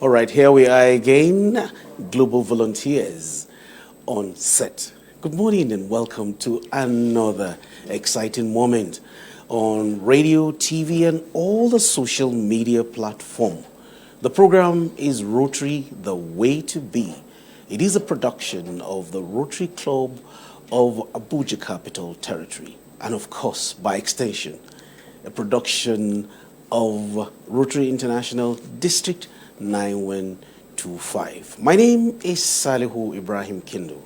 All right, here we are again, Global Volunteers on set. Good morning and welcome to another exciting moment on radio, TV, and all the social media platform. The program is Rotary, The Way to Be. It is a production of the Rotary Club of Abuja Capital Territory, and of course, by extension, a production of Rotary International District 9125. My name is Salihu Ibrahim Kindo.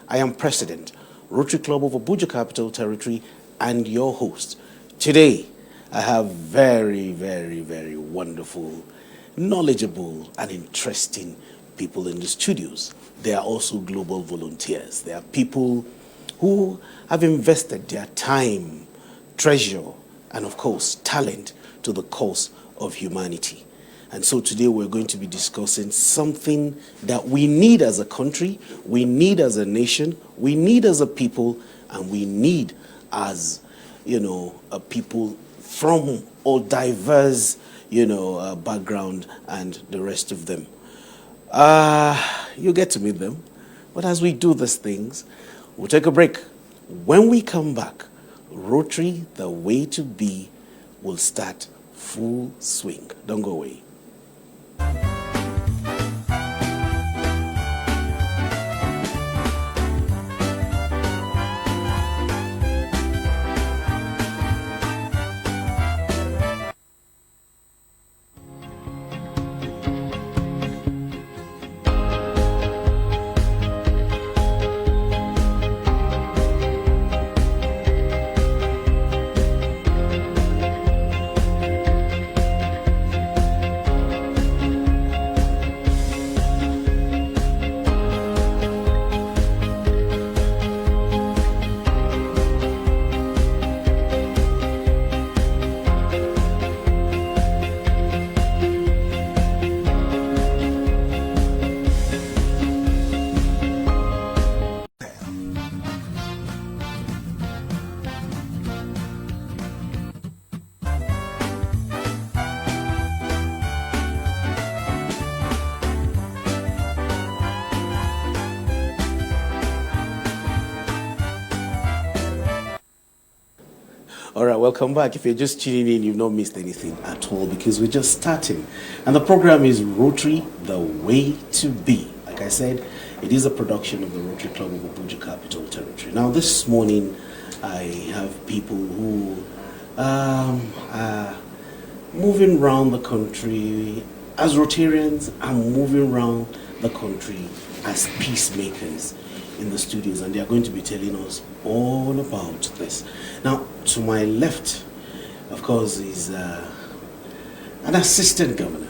I am President, Rotary Club of Abuja Capital Territory, and your host. Today, I have very, very, very wonderful, knowledgeable, and interesting people in the studios. They are also global volunteers. They are people who have invested their time, treasure, and of course, talent to the cause of humanity. And so today we're going to be discussing something that we need as a country, we need as a nation, we need as a people, and we need as, a people from all diverse, background and the rest of them. You get to meet them. But as we do these things, we'll take a break. When we come back, Rotary, The Way to Be, will start full swing. Don't go away. All right, welcome back. If you're just tuning in, you've not missed anything at all because we're just starting. And the program is Rotary, The Way to Be. Like I said, it is a production of the Rotary Club of Abuja Capital Territory. Now, this morning, I have people who are moving around the country as Rotarians and moving around the country as peacemakers in the studios, and they are going to be telling us all about this. Now, to my left, of course, is an assistant governor,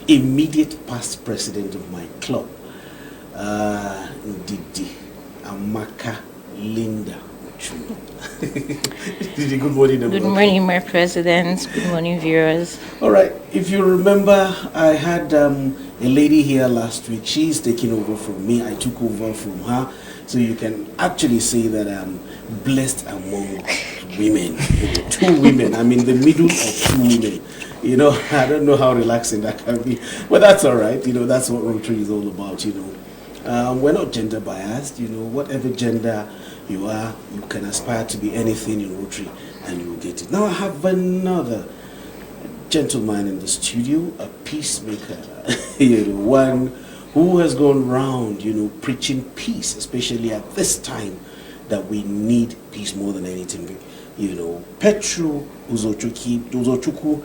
immediate past president of my club, Ndidi Iwuchukwu Uchuno. Good morning. Good morning, my president. Good morning, viewers. All right. If you remember, I had a lady here last week. She's taking over from me. I took over from her. So you can actually say that I'm blessed among women. Two women. I'm in the middle of two women. I don't know how relaxing that can be. But that's all right. That's what Rotary is all about, We're not gender biased. Whatever gender you are, you can aspire to be anything in Rotary and you will get it. Now I have another gentleman in the studio, a peacemaker, one who has gone round, preaching peace, especially at this time that we need peace more than anything. Pietro, Uzochukwu,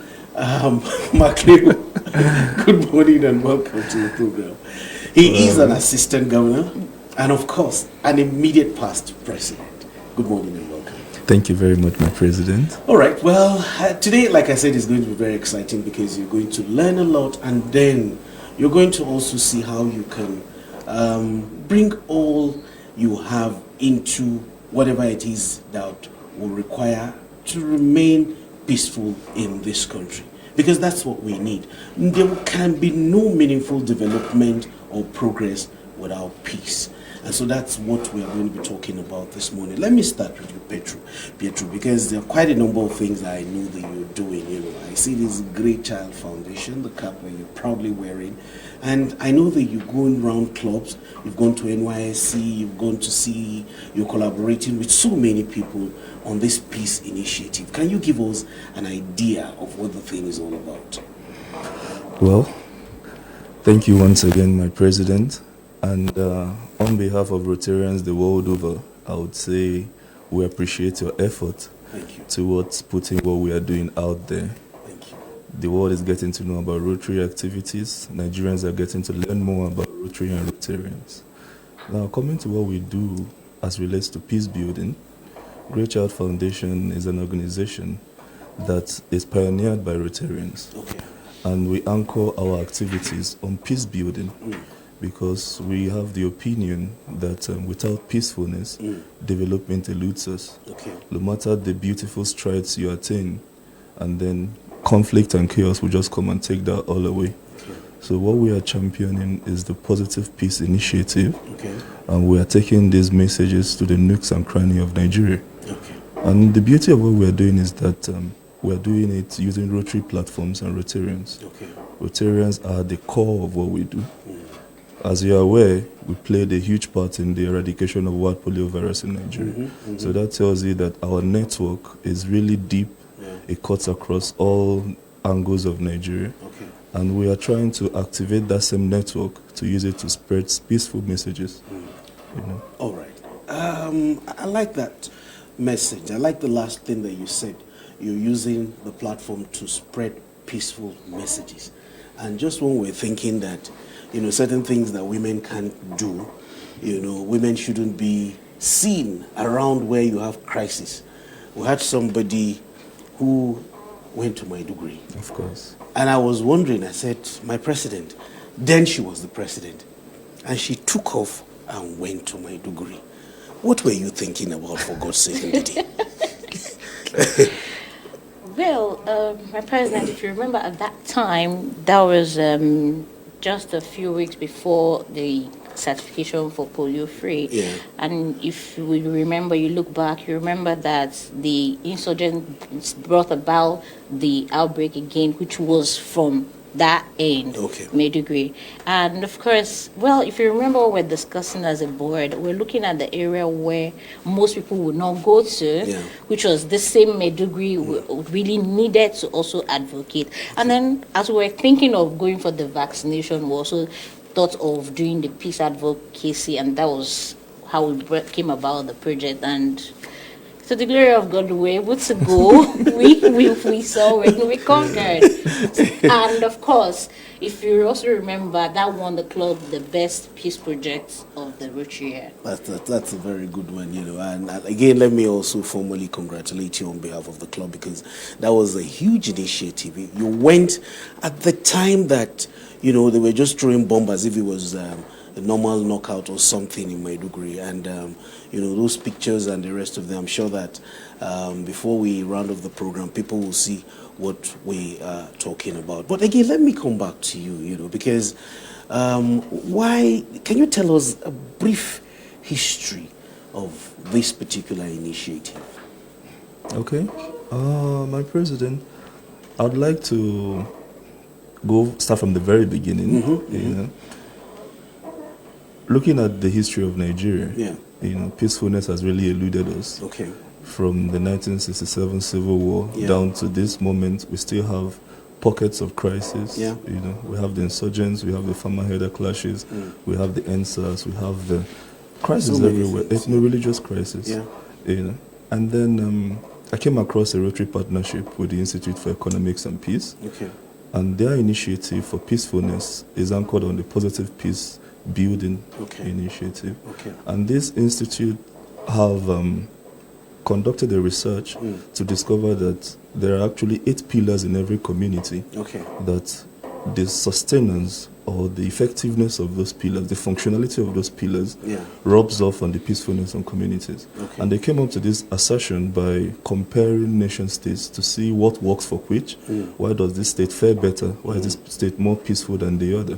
good morning and welcome to the program. He is an assistant governor and, of course, an immediate past president. Good morning and welcome. Thank you very much, my president. All right. Well, today, like I said, is going to be very exciting because you're going to learn a lot, and then you're going to also see how you can bring all you have into whatever it is that will require to remain peaceful in this country. Because that's what we need. There can be no meaningful development or progress without peace. And so that's what we are going to be talking about this morning. Let me start with you, Pietro, because there are quite a number of things I know that you're doing. You know, I see this Great Child Foundation, the cap that you're proudly wearing, and I know that you're going around clubs, you've gone to NYSC, you've gone to see, you're collaborating with so many people on this peace initiative. Can you give us an idea of what the thing is all about? Well, thank you once again, my president. And on behalf of Rotarians the world over, I would say we appreciate your effort towards putting what we are doing out there. Thank you. The world is getting to know about Rotary activities. Nigerians are getting to learn more about Rotary and Rotarians. Now, coming to what we do as relates to peace building, Great Child Foundation is an organization that is pioneered by Rotarians. Okay. And we anchor our activities on peace building because we have the opinion that without peacefulness, development eludes us. Okay. No matter the beautiful strides you attain, and then conflict and chaos will just come and take that all away. Okay. So what we are championing is the Positive Peace Initiative, Okay. and we are taking these messages to the nooks and crannies of Nigeria. Okay. And the beauty of what we are doing is that we are doing it using Rotary platforms and Rotarians. Okay. Rotarians are the core of what we do. As you are aware, we played a huge part in the eradication of wild poliovirus in Nigeria. So that tells you that our network is really deep. It cuts across all angles of Nigeria. Okay. And we are trying to activate that same network to use it to spread peaceful messages. You know? All right. I like that message. I like the last thing that you said. You're using the platform to spread peaceful messages. And just when we're thinking that, you know, certain things that women can't do, you know, women shouldn't be seen around where you have crisis. We had somebody who went to Maiduguri. Of course. And I was wondering, I said, my president, then she was the president. And she took off and went to Maiduguri. What were you thinking about, for God's sake, Ndidi? Well, my president, if you remember at that time, that was just a few weeks before the certification for polio-free. Yeah. And if we remember, you look back, you remember that the insurgents brought about the outbreak again, which was from that end, Okay. Maiduguri. And of course, well, if you remember what we're discussing as a board, we're looking at the area where most people would not go to, which was the same Maiduguri we really needed to also advocate. And then as we were thinking of going for the vaccination, we also thought of doing the peace advocacy, and that was how we came about the project. And to the glory of God, we were able to go. we saw it, we conquered. And of course, if you also remember, that won the club the best peace project of the Rotary year. That's a very good one, you know. And again, let me also formally congratulate you on behalf of the club, because that was a huge initiative. You went at the time that, you know, they were just throwing bombs as if it was a normal knockout or something in Maiduguri. And, you know, those pictures and the rest of them, I'm sure that before we round off the program, people will see what we are talking about. But again, let me come back to you, you know, because why, can you tell us a brief history of this particular initiative? Okay. My president, I'd like to start from the very beginning. You know, looking at the history of Nigeria, you know, peacefulness has really eluded us. Okay. From the 1967 Civil War down to this moment, we still have pockets of crisis. You know, we have the insurgents, we have the farmer-herder clashes, we have the NSAS, we have the crisis everywhere. It's no religious crisis. You know, and then I came across a Rotary partnership with the Institute for Economics and Peace. Okay. And their initiative for peacefulness is anchored on the Positive Peace Building initiative. Okay. And this institute have conducted a research to discover that there are actually 8 pillars in every community that the sustenance or the effectiveness of those pillars, the functionality of those pillars, rubs off on the peacefulness of communities. Okay. And they came up to this assertion by comparing nation states to see what works for which. Why does this state fare better? Why is this state more peaceful than the other?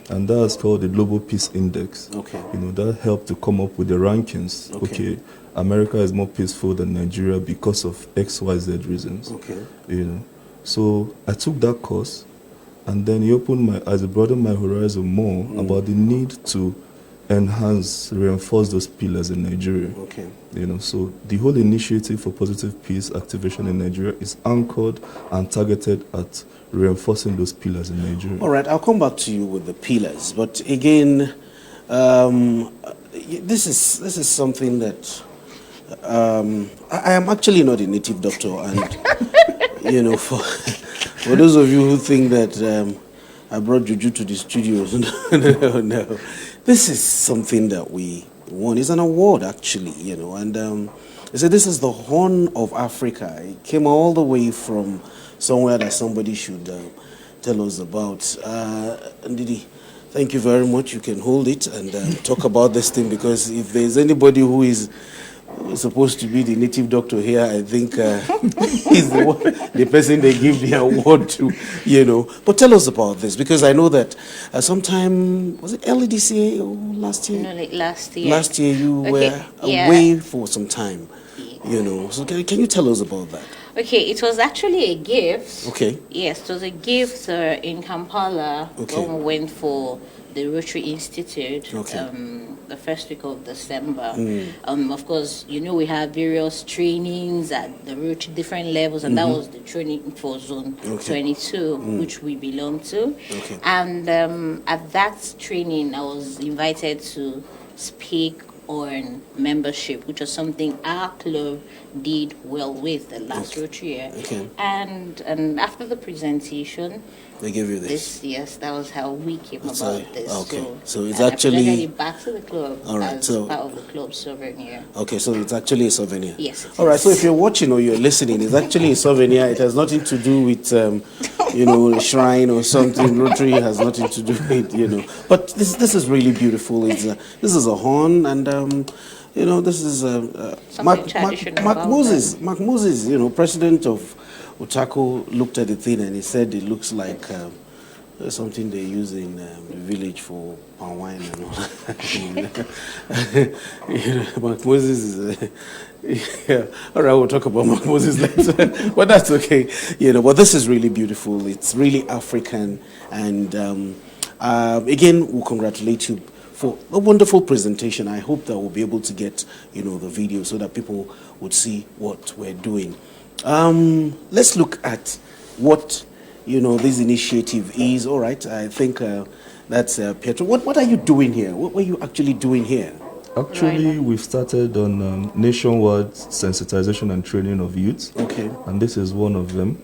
And that's called the Global Peace Index. Okay. You know, that helped to come up with the rankings. Okay, America is more peaceful than Nigeria because of XYZ reasons. Okay. You know, so I took that course, and then it opened my eyes, it broadened my horizon more about the need to enhance, reinforce those pillars in Nigeria. Okay. You know, so the whole initiative for positive peace activation in Nigeria is anchored and targeted at reinforcing those pillars in Nigeria. All right, I'll come back to you with the pillars, but again, this is something that I am actually not a native doctor, and you know, for those of you who think that I brought Juju to the studios, no. This is something that we won. It's an award, actually, you know, and they said this is the Horn of Africa. It came all the way from somewhere that somebody should tell us about. Ndidi, thank you very much. You can hold it and talk about this thing, because if there's anybody who is supposed to be the native doctor here, I think he's the person they give the award to, you know. But tell us about this, because I know that sometime, was it early this year or last year? No, like last year. Last year you were away for some time, you know. So can you tell us about that? Okay, it was actually a gift. Okay. Yes, it was a gift in Kampala when we went for the Rotary Institute. Okay. The first week of December. Of course, you know, we have various trainings at the Rotary, different levels, and that was the training for Zone 22, which we belong to. Okay. And at that training, I was invited to speak on membership, which was something our club did well with the last Rotary year. Okay. And after the presentation, they gave you this. Yes, that was how we came about this. Okay, so it's and actually I presented it back to the club. All right, as so part of the club souvenir. Okay, so it's actually a souvenir. Yes. All right, so if you're watching or you're listening, it's actually a souvenir. It has nothing to do with you know, a shrine or something. Rotary has nothing to do with it, you know. But this is really beautiful. It's this is a horn, and you know, this is Mark Moses. That. Mark Moses, you know, president of Otaco, looked at the thing and he said it looks like something they use in the village for palm wine and all that. You know, Mark Moses is yeah. All right, we'll talk about Mark Moses later, but that's okay. You know, but this is really beautiful. It's really African, and again, we'll congratulate you for a wonderful presentation. I hope that we'll be able to get, you know, the video so that people would see what we're doing. Let's look at what, you know, this initiative is. All right, I think that's Pietro. What are you doing here? What were you actually doing here? Actually, we've started on nationwide sensitization and training of youth. Okay. And this is one of them.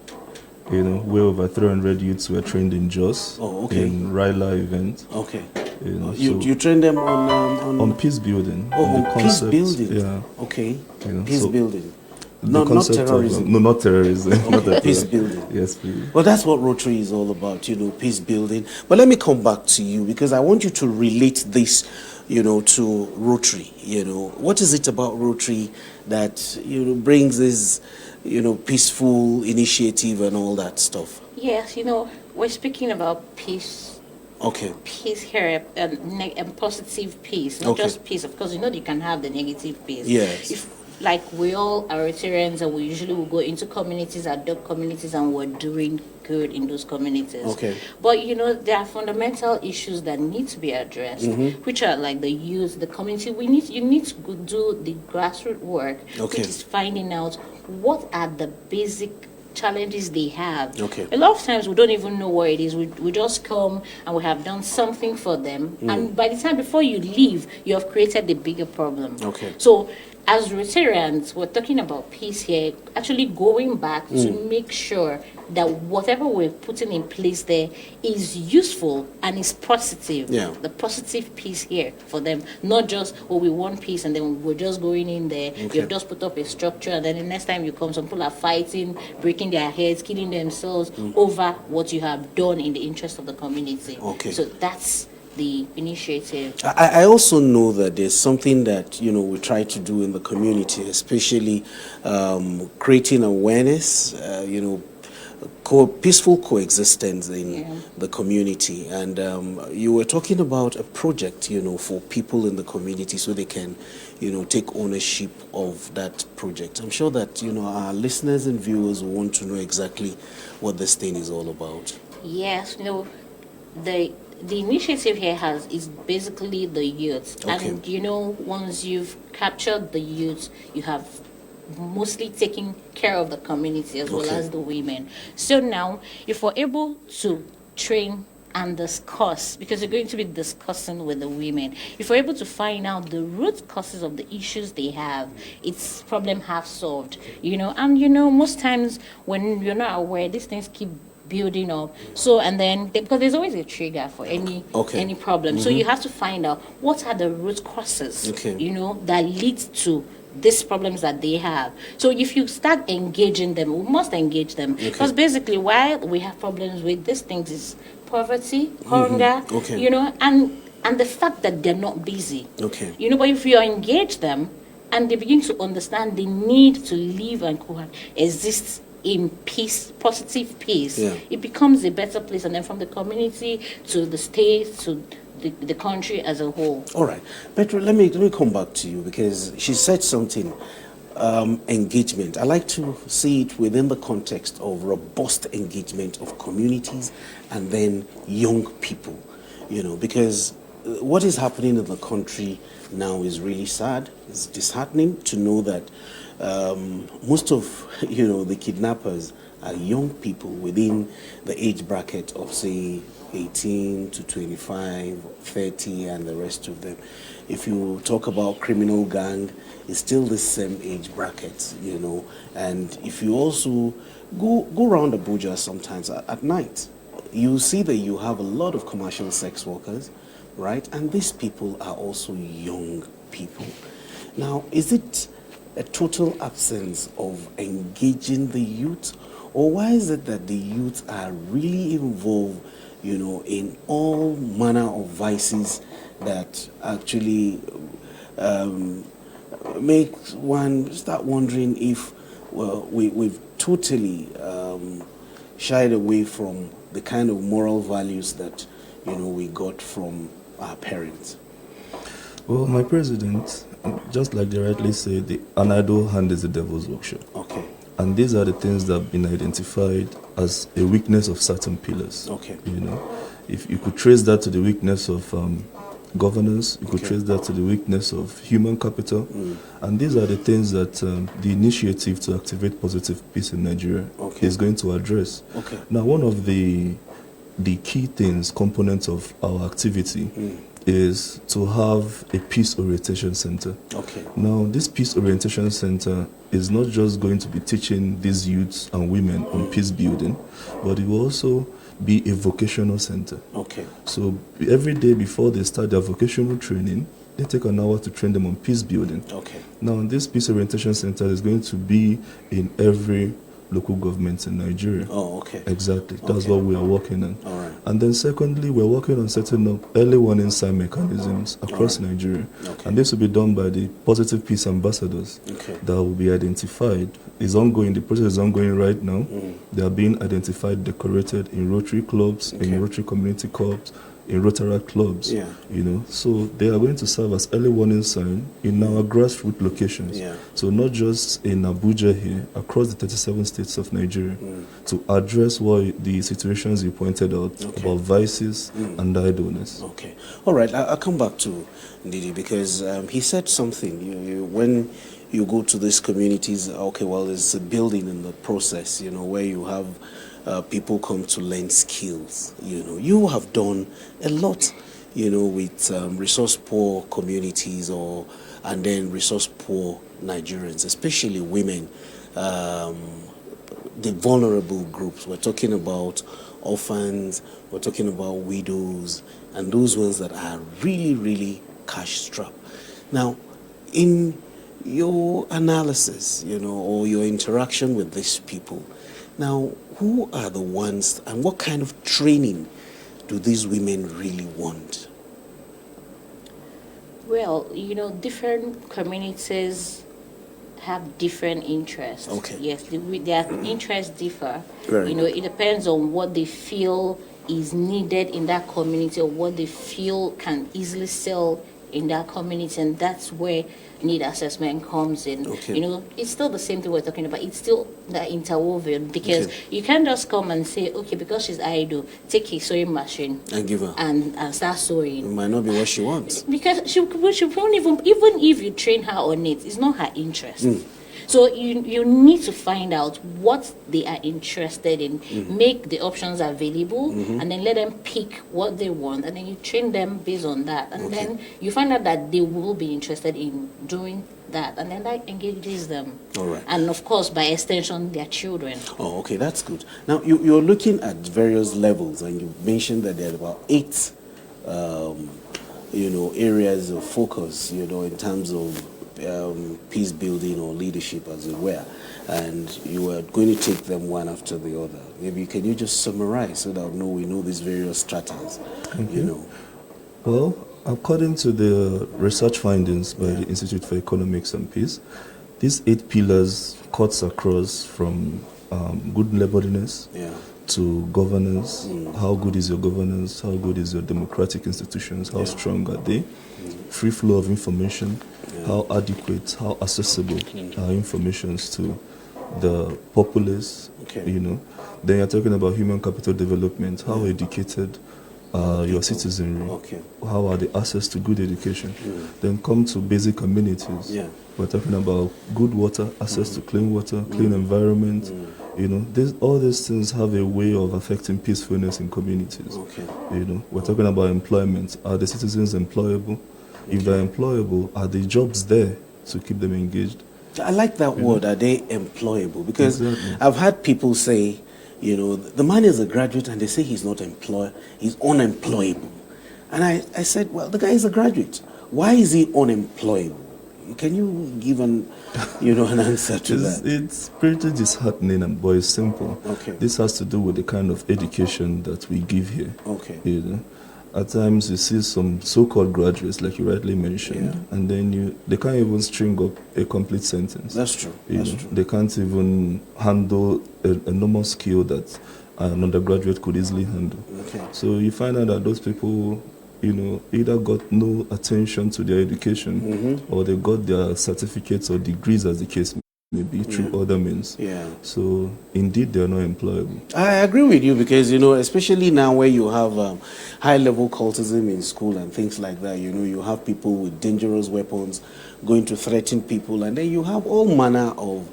You know, where over 300 youths were trained in Jos. Oh, okay. In Ryla event. Okay. You know, you train them on peace building. Oh, on peace building. Yeah. Okay. You know, peace building. Not terrorism. No, not terrorism. Okay. Not peace building. Yes, please. Well, that's what Rotary is all about, you know, peace building. But let me come back to you, because I want you to relate this, you know, to Rotary. You know, what is it about Rotary that, you know, brings this, you know, peaceful initiative and all that stuff? Yes, you know, we're speaking about peace. Okay. Peace here, and positive peace, not just peace. Of course, you know, you can have the negative peace. Yes. Like, we all are Rotarians, and we usually will go into communities, adopt communities, and we're doing good in those communities. Okay. But, you know, there are fundamental issues that need to be addressed, which are like the youth, the community. You need to do the grassroots work, which is finding out what are the basic challenges they have. Okay. A lot of times we don't even know what it is. We just come and we have done something for them, and by the time before you leave, you have created the bigger problem. Okay. So as Rotarians, we're talking about peace here, actually going back to make sure that whatever we're putting in place there is useful and is positive. Yeah. The positive piece here for them, not just, oh, we want peace and then we're just going in there. Okay. You've just put up a structure and then the next time you come, some people are fighting, breaking their heads, killing themselves over what you have done in the interest of the community. Okay. So that's the initiative. I also know that there's something that, we try to do in the community, especially creating awareness, peaceful coexistence in the community. And you were talking about a project, for people in the community so they can, take ownership of that project. I'm sure that, our listeners and viewers will want to know exactly what this thing is all about. Yes, the initiative here is basically the youth. Okay. And once you've captured the youth, you have mostly taken care of the community as well as the women. So now, if we're able to train and discuss, because you're going to be discussing with the women, if we're able to find out the root causes of the issues they have, it's problem half solved. And most times when you're not aware, these things keep building up. So, and then because there's always a trigger for any problem. So you have to find out what are the root causes, that lead to these problems that they have. So if you start engaging them, we must engage them, because basically why we have problems with these things is poverty, hunger, and the fact that they're not busy. But if you engage them and they begin to understand the need to live and coexist in peace, positive peace, it becomes a better place, and then from the community to the state to the country as a whole. All right, Pietro, let me come back to you, because she said something, engagement. I like to see it within the context of robust engagement of communities and then young people, because what is happening in the country now is really sad. It's disheartening to know that most of the kidnappers are young people within the age bracket of, say, 18 to 25, 30, and the rest of them. If you talk about criminal gang, it's still the same age bracket, And if you also go around Abuja sometimes at night, you see that you have a lot of commercial sex workers, right? And these people are also young people. Now, is it a total absence of engaging the youth, or why is it that the youth are really involved, in all manner of vices that actually make one start wondering if we've totally shied away from the kind of moral values that we got from our parents? Well, my president, just like they rightly say, an idle hand is the devil's workshop. Okay. And these are the things that have been identified as a weakness of certain pillars. Okay. If you could trace that to the weakness of governance, you could trace that to the weakness of human capital. And these are the things that the initiative to activate positive peace in Nigeria is going to address. Okay. Now, one of the key things, components of our activity is to have a peace orientation center. Okay. Now, this peace orientation center is not just going to be teaching these youths and women on peace building, but it will also be a vocational center. Okay. So every day before they start their vocational training, they take an hour to train them on peace building. Okay. Now, this peace orientation center is going to be in every local government in Nigeria. Oh, okay. Exactly. That's what we are working on. All right. And then secondly, we're working on setting up early warning sign mechanisms across Nigeria. Okay. And this will be done by the positive peace ambassadors that will be identified. It's ongoing. The process is ongoing right now. They are being identified, decorated in Rotary clubs, in Rotary community clubs, in Rotary clubs. Yeah. So they are going to serve as early warning sign in our grassroots locations. Yeah. So not just in Abuja here, across the 37 states of Nigeria, to address what the situations you pointed out about vices and idleness. Okay. All right. I'll come back to Ndidi, because he said something. When you go to these communities, there's a building in the process, where you have people come to learn skills. You have done a lot, with resource poor communities and then resource poor Nigerians, especially women, the vulnerable groups. We're talking about orphans, we're talking about widows, and those ones that are really, really cash-strapped. Now, in your analysis, or your interaction with these people, now, who are the ones, and what kind of training do these women really want? Well, different communities have different interests. Okay. Yes, their interests differ. Very good. It depends on what they feel is needed in that community or what they feel can easily sell in that community, and that's where need assessment comes in. Okay. It's still the same thing we're talking about. It's still that interwoven, because you can't just come and say, okay, because she's idle, take a sewing machine and give her and start sewing. It might not be what she wants. Because she won't even if you train her on it, it's not her interest. So you need to find out what they are interested in, make the options available, and then let them pick what they want, and then you train them based on that. And then you find out that they will be interested in doing that, and then that engages them. All right. And of course, by extension, their children. Oh, okay, that's good. Now, you're looking at various levels, and you mentioned that there are about 8, areas of focus, in terms of peace building or leadership, as it were, and you are going to take them one after the other. Maybe can you just summarize so that we know these various stratas? Well, according to the research findings by the Institute for Economics and Peace, these 8 pillars cuts across from good neighborliness to governance. How good is your governance? How good is your democratic institutions? How strong are they? Free flow of information. How adequate, how accessible are informations to the populace, Then you're talking about human capital development. How educated are your citizenry? How are the access to good education? Then come to basic amenities. We're talking about good water, access to clean water, clean environment. All these things have a way of affecting peacefulness in communities. We're talking about employment. Are the citizens employable? If they're employable, are the jobs there to keep them engaged? I like that word, are they employable? Because I've had people say, the man is a graduate and they say he's not he's unemployable. And I said, well, the guy is a graduate. Why is he unemployable? Can you give an answer to that? It's pretty disheartening, but it's simple. This has to do with the kind of education that we give here. At times you see some so-called graduates, like you rightly mentioned, and then they can't even string up a complete sentence. That's true. They can't even handle a normal skill that an undergraduate could easily handle. So you find out that those people, either got no attention to their education, or they got their certificates or degrees, as the case may be, through other means. So indeed, they are not employable. I agree with you, because especially now where you have high-level cultism in school and things like that. You have people with dangerous weapons going to threaten people, and then you have all manner of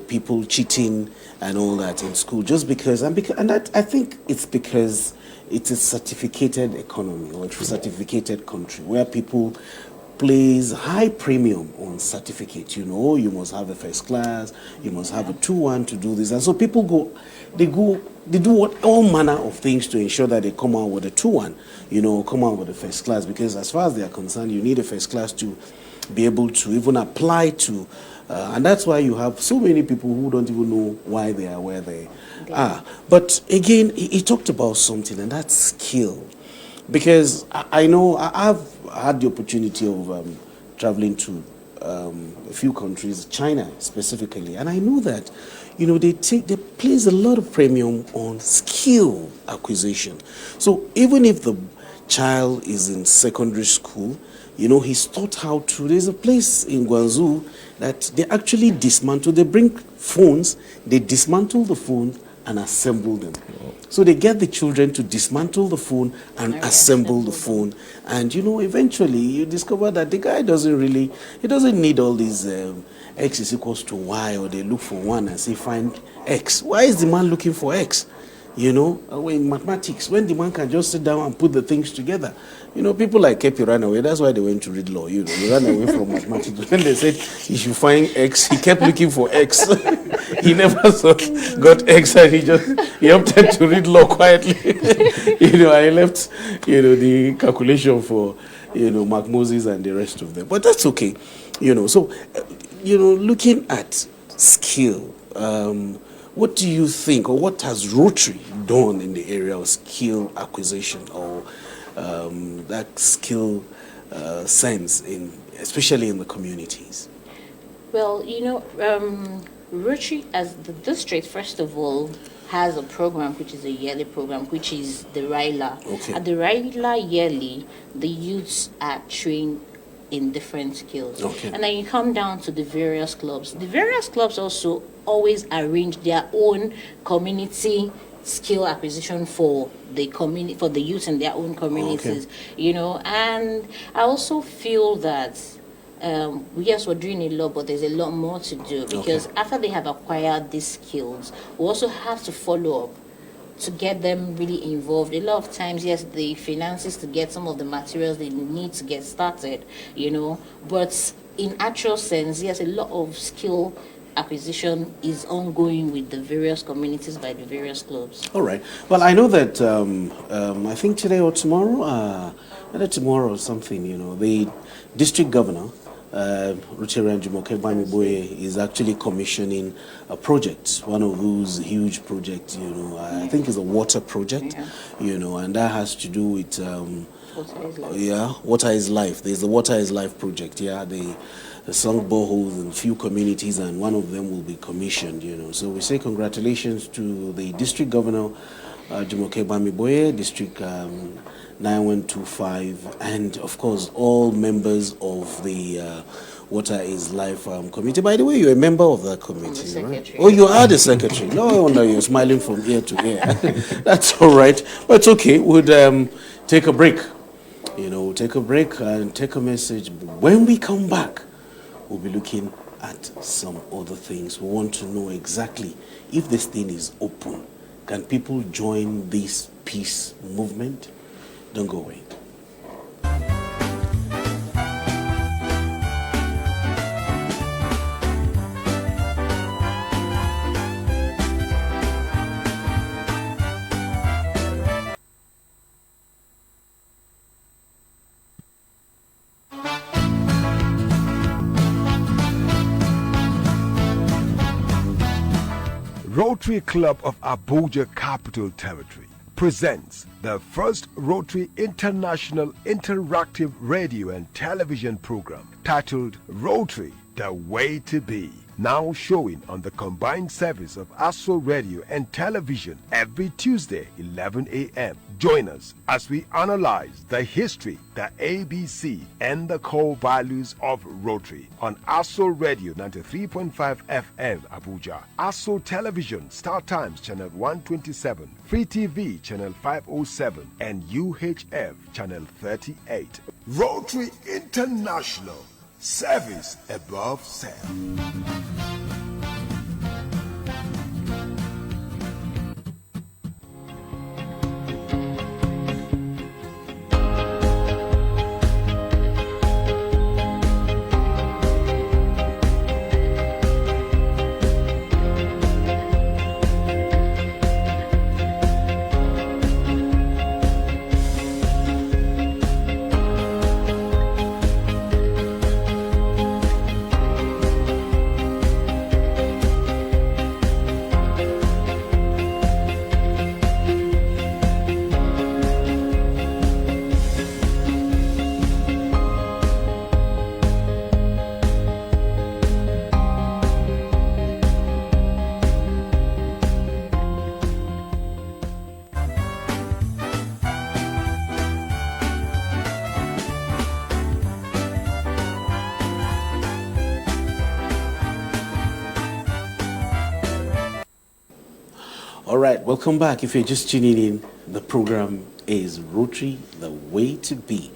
people cheating and all that in school, just because and that, I think it's because it's a certificated economy or a certificated country where people place high premium on certificate. You must have a first class, you must have a 2-1 to do this. And so people they do all manner of things to ensure that they come out with a 2-1, come out with a first class, because as far as they are concerned, you need a first class to be able to even apply to, and that's why you have so many people who don't even know why they are where they are. But again, he talked about something, and that's skill. Because I know I've had the opportunity of traveling to a few countries, China specifically, and I know that they place a lot of premium on skill acquisition. So even if the child is in secondary school, he's taught how to. There's a place in Guangzhou that they actually dismantle. They bring phones, they dismantle the phone and assemble them. So they get the children to dismantle the phone and assemble the phone. And, eventually you discover that the guy doesn't need all these X is equals to Y, or they look for 1 and say find X. Why is the man looking for X? You know, in mathematics, when the man can just sit down and put the things together. You know, people like Kepi ran away. That's why they went to read law. You know, they ran away from mathematics. When they said he should find X, he kept looking for X. He never got X, and he opted to read law quietly. You know, I left, you know, the calculation for, you know, Mark Moses and the rest of them. But that's okay. You know, so, you know, looking at skill, what do you think, or what has Rotary done in the area of skill acquisition, or that skill sense, especially in the communities? Well, you know, Rotary as the district, first of all, has a program which is a yearly program, which is the RILA. Okay. At the RILA yearly, the youths are trained in different skills. Okay. And then you come down to the various clubs. The various clubs also always arrange their own community skill acquisition for the community, for the youth in their own communities. Okay. You know, and I also feel that yes, we're doing a lot, but there's a lot more to do, because after they have acquired these skills, we also have to follow up to get them really involved. A lot of times, yes, the finances to get some of the materials they need to get started, you know, but in actual sense, yes, a lot of skill acquisition is ongoing with the various communities by the various clubs. All right. Well, I know that I think today or tomorrow, either tomorrow or something, you know, the district governor, Rotary Jumoke Bamiboye, is actually commissioning a project, one of those huge projects, you know, I think it's a water project, you know, and that has to do with, Water is Life. There's the Water is Life project, the sunk boreholes in few communities, and one of them will be commissioned, you know. So we say congratulations to the district governor, Jumoke Bamiboye, District 9125, and of course all members of the Water is Life committee. By the way, you're a member of that committee, right? Oh, you are the secretary. No wonder you're smiling from ear to ear. That's all right. But it's okay. We'll take a break. You know, take a break and take a message. When we come back, we'll be looking at some other things. We want to know exactly if this thing is open. Can people join this peace movement? Don't go away. Rotary Club of Abuja Capital Territory presents the first Rotary International Interactive Radio and Television program titled Rotary, The Way to Be, now showing on the combined service of ASO Radio and Television every Tuesday, 11 a.m. Join us as we analyze the history, the ABC, and the core values of Rotary on ASO Radio 93.5 FM Abuja, ASO Television Star Times Channel 127, Free TV Channel 507, and UHF Channel 38. Rotary International, service above self. All right, welcome back. If you're just tuning in, the program is Rotary, The Way to Be.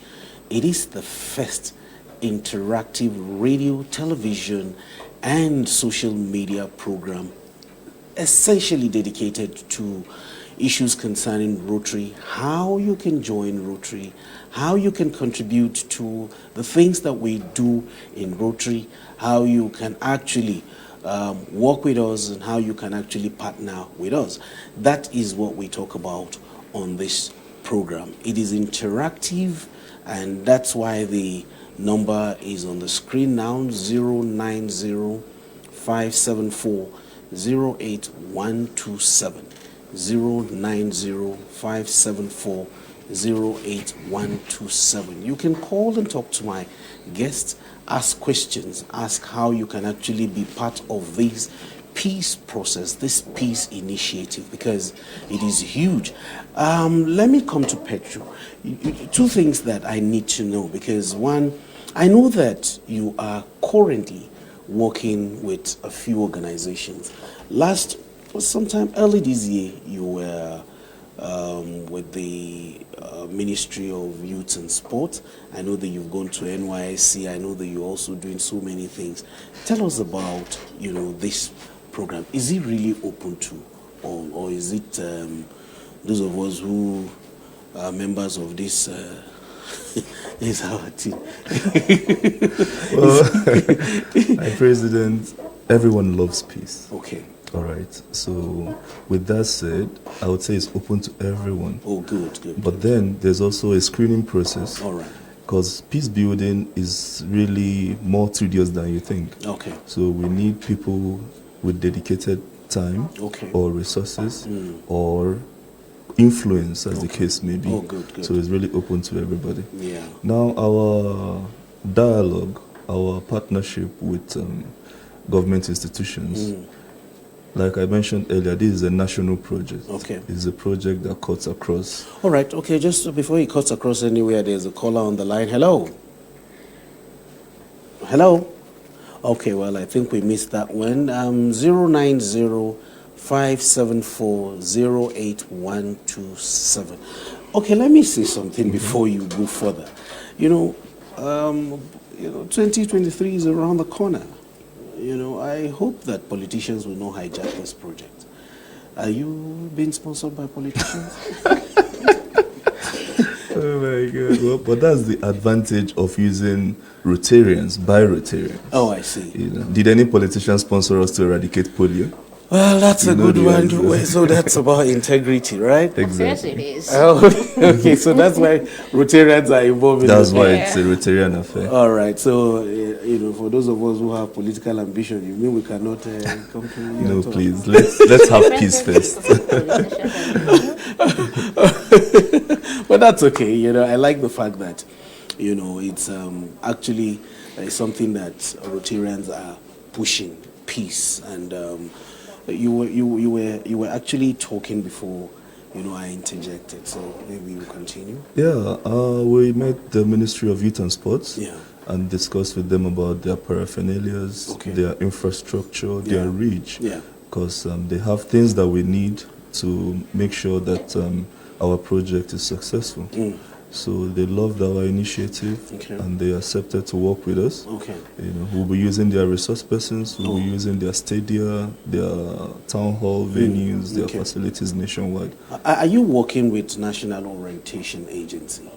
It is the first interactive radio, television, and social media program essentially dedicated to, issues concerning Rotary, how you can join Rotary, how you can contribute to the things that we do in Rotary, how you can actually work with us, and how you can actually partner with us. That is what we talk about on this program. It is interactive, and that's why the number is on the screen now, 090-574-08127. 090-574-08127. You can call and talk to my guests, ask questions, ask how you can actually be part of this peace process, this peace initiative, because it is huge. Let me come to Pietro. Two things that I need to know, because one, I know that you are currently working with a few organizations. Sometime early this year, you were with the Ministry of Youth and Sport. I know that you've gone to NYSC. I know that you're also doing so many things. Tell us about, this program. Is it really open to all, or is it those of us who are members of this? Is our team. Well, my president, everyone loves peace. Okay. All right. So, with that said, I would say it's open to everyone. Oh, good. But then there's also a screening process. All right. Because peace building is really more tedious than you think. Okay. So we need people with dedicated time, okay, or resources, or influence, as the case may be. Oh, good. So it's really open to everybody. Yeah. Now, our dialogue, our partnership with government institutions, like I mentioned earlier, this is a national project. Okay. It's a project that cuts across. All right. Okay, just before it cuts across anywhere, there's a caller on the line. Hello? Okay, well, I think we missed that one. 090-574-08127. Okay, let me say something before you go further. 2023 is around the corner. I hope that politicians will not hijack this project. Are you being sponsored by politicians? Oh my God. Well, but that's the advantage of using Rotarians by Rotarians. Oh, I see. Did any politician sponsor us to eradicate polio? Well, that's a good one. So that's about integrity, right? Exactly. Yes, it is. Oh, okay, so that's why Rotarians are involved in That's this. why it's a Rotarian affair. All right, so, for those of us who have political ambition, you mean we cannot come to you? No, please. Let's have peace first. But that's okay. I like the fact that, it's actually something that Rotarians are pushing, peace. And you were actually talking before, I interjected. So maybe you continue. Yeah, we met the Ministry of Youth and Sports. Yeah. And discussed with them about their paraphernalias, their infrastructure, their reach. Yeah. Because they have things that we need to make sure that our project is successful. So they loved our initiative, and they accepted to work with us. Okay. We'll be using their resource persons, we'll be using their stadia, their town hall venues, their facilities nationwide. Are you working with National Orientation Agency?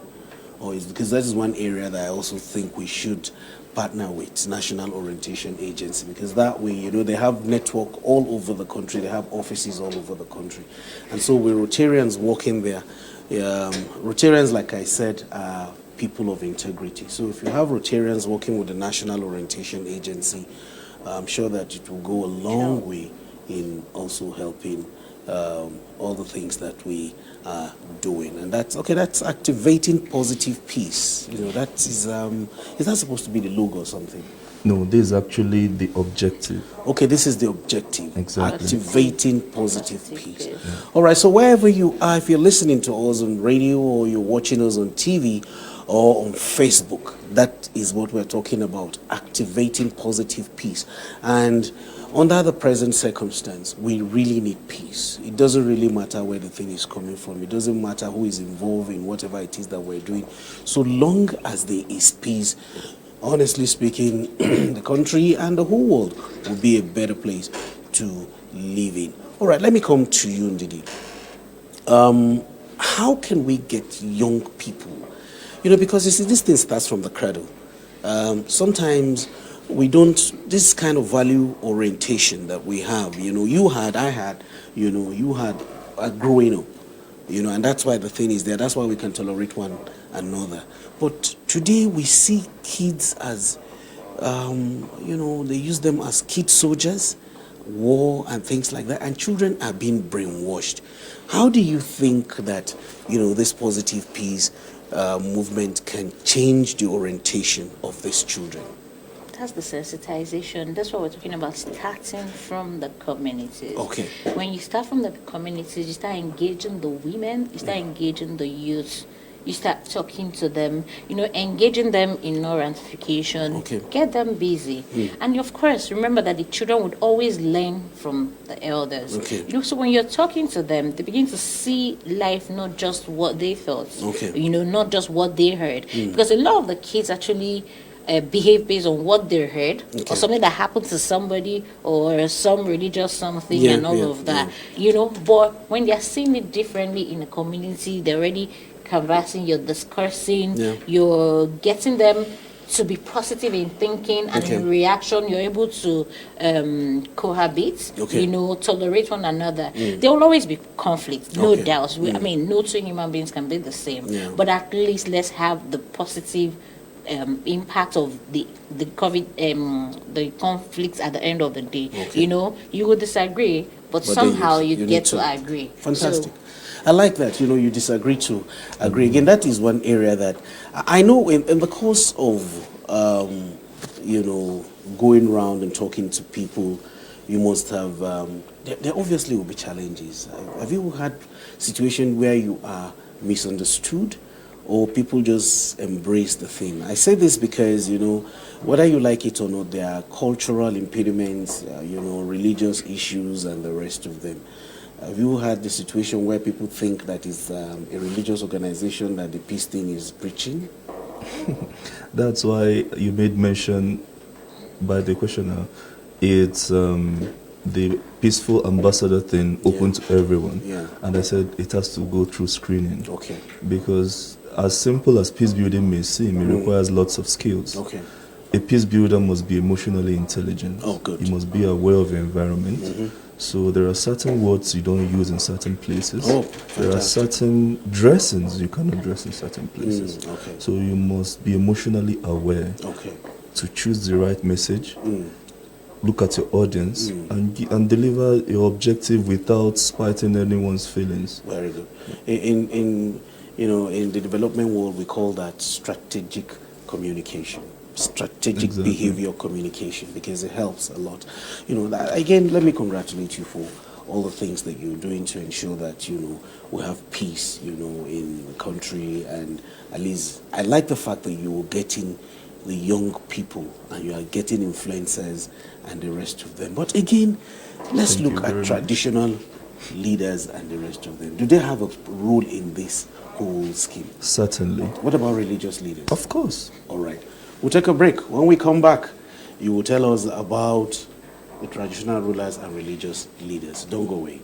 Because that is one area that I also think we should partner with, National Orientation Agency, because that way, they have network all over the country, they have offices all over the country. And so with Rotarians working there, Rotarians, like I said, are people of integrity. So if you have Rotarians working with the National Orientation Agency, I'm sure that it will go a long way in also helping all the things that we are doing. And that's activating positive peace. That is that supposed to be the logo or something? No, this is actually the objective. Okay, this is the objective. Exactly. Activating positive peace. Yeah. All right, so wherever you are, if you're listening to us on radio or you're watching us on TV or on Facebook, that is what we're talking about, activating positive peace. And under the present circumstance, we really need peace. It doesn't really matter where the thing is coming from. It doesn't matter who is involved in whatever it is that we're doing. So long as there is peace, honestly speaking, the country and the whole world will be a better place to live in. All right, let me come to you, Ndidi. How can we get young people? You know, because you see, this thing starts from the cradle. Sometimes we don't, this kind of value orientation that we have, you know, you had, I had, you know, you had growing up, you know, and that's why the thing is there. That's why we can tolerate one another. But today we see kids as, you know, they use them as kid soldiers, war and things like that, and children are being brainwashed. How do you think that, you know, this positive peace movement can change the orientation of these children? That's the sensitization. That's what we're talking about, starting from the communities. Okay. When you start from the communities, you start engaging the women, you start engaging the youth, you start talking to them, you know, engaging them in no ramification, Okay. get them busy. And of course, remember that the children would always learn from the elders. Okay. You know, so when you're talking to them, they begin to see life not just what they thought, Okay. you know, not just what they heard. Because a lot of the kids actually behave based on what they heard, or something that happened to somebody, or some religious something, and all of that, you know. But when they're seeing it differently in the community, they're already conversing, you're discussing, you're getting them to be positive in thinking, and in reaction you're able to cohabit, you know, tolerate one another. There will always be conflict, no doubt. I mean, no two human beings can be the same, but at least let's have the positive impact of the COVID, the conflicts at the end of the day. You know, you would disagree, but somehow you get to agree. Fantastic. So, I like that. You know, you disagree to agree. Again, that is one area that I know in the course of, you know, going around and talking to people, you must have, there obviously will be challenges. Have you had situations where you are misunderstood, or people just embrace the thing? I say this because, you know, whether you like it or not, there are cultural impediments, you know, religious issues and the rest of them. Have you had the situation where people think that it's a religious organization that the peace thing is preaching? That's why you made mention by the questioner, it's the peaceful ambassador thing open to everyone. And I said it has to go through screening. Because as simple as peace building may seem, it requires lots of skills. A peace builder must be emotionally intelligent. He must be aware of the environment. So there are certain words you don't use in certain places. There are certain dressings you cannot dress in certain places. So you must be emotionally aware to choose the right message, look at your audience, and deliver your objective without spiting anyone's feelings. Very good. In you know, in the development world, we call that strategic communication. Strategic behavior communication, because it helps a lot. You know, that, again, let me congratulate you for all the things that you're doing to ensure that, you know, we have peace, you know, in the country. And at least I like the fact that you're getting the young people and you are getting influencers and the rest of them. But again, let's look at traditional leaders and the rest of them. Do they have a role in this whole scheme? Certainly. What about religious leaders? Of course. All right. We'll take a break. When we come back, you will tell us about the traditional rulers and religious leaders. Don't go away.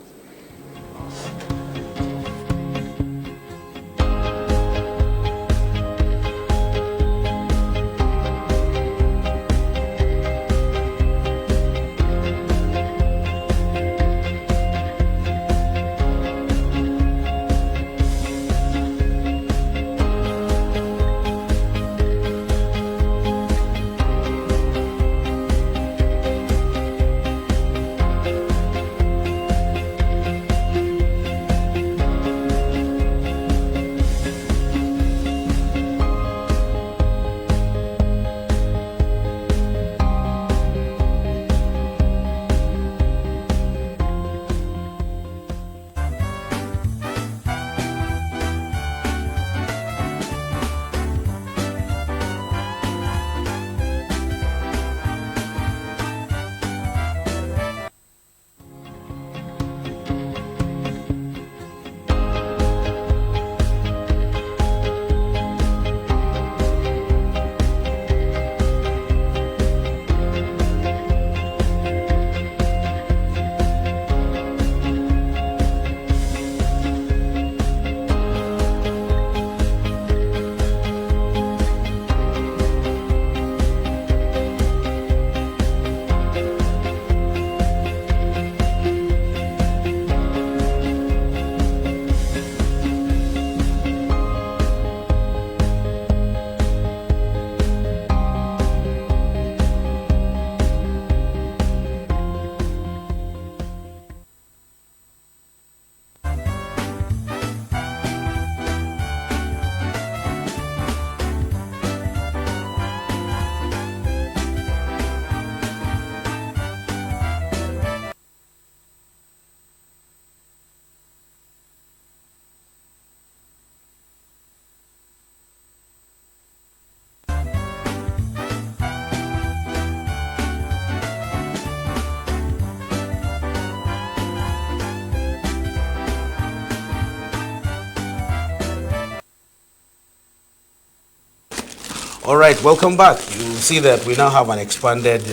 All right, welcome back. You see that we now have an expanded,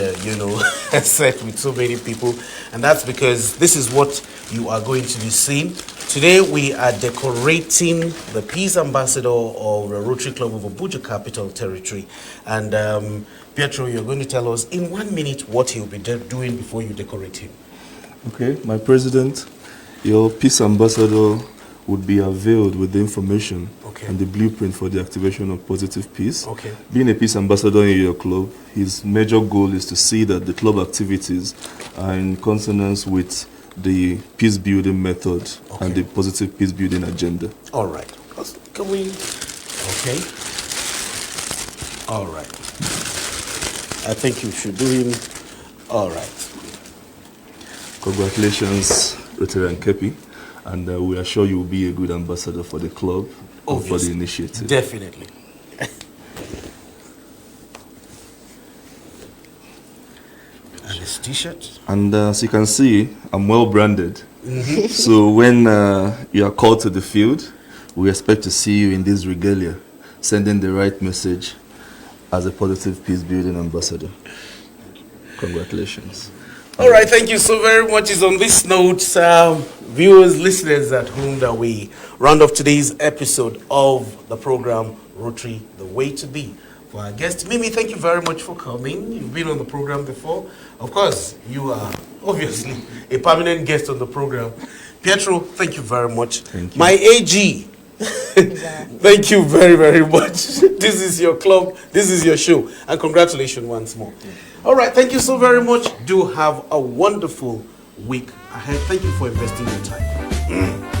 set with so many people, and that's because this is what you are going to be seeing. Today we are decorating the Peace Ambassador of the Rotary Club of Abuja Capital Territory, and Pietro, you're going to tell us in 1 minute what he'll be doing before you decorate him. Okay, my president, your Peace Ambassador would be availed with the information and the blueprint for the activation of positive peace. Okay. Being a Peace Ambassador in your club, his major goal is to see that the club activities are in consonance with the peace building method and the positive peace building agenda. All right. Can we? Okay. All right. I think you should do him. All right. Congratulations, Rotary and Kepi. And we are sure you will be a good ambassador for the club and for the initiative. Definitely. And his t-shirt. And as you can see, I'm well branded. So when you are called to the field, we expect to see you in this regalia, sending the right message as a positive peace building ambassador. Congratulations. All right, thank you so very much. It's on this note, viewers, listeners at home, that we round off today's episode of the program Rotary, the Way to Be. For our guest, Mimi, thank you very much for coming. You've been on the program before. Of course, you are obviously a permanent guest on the program. Pietro, thank you very much. Thank you. My AG, thank you very, very much. This is your club, this is your show, and congratulations once more. All right, thank you so very much. Do have a wonderful week ahead. Thank you for investing your time.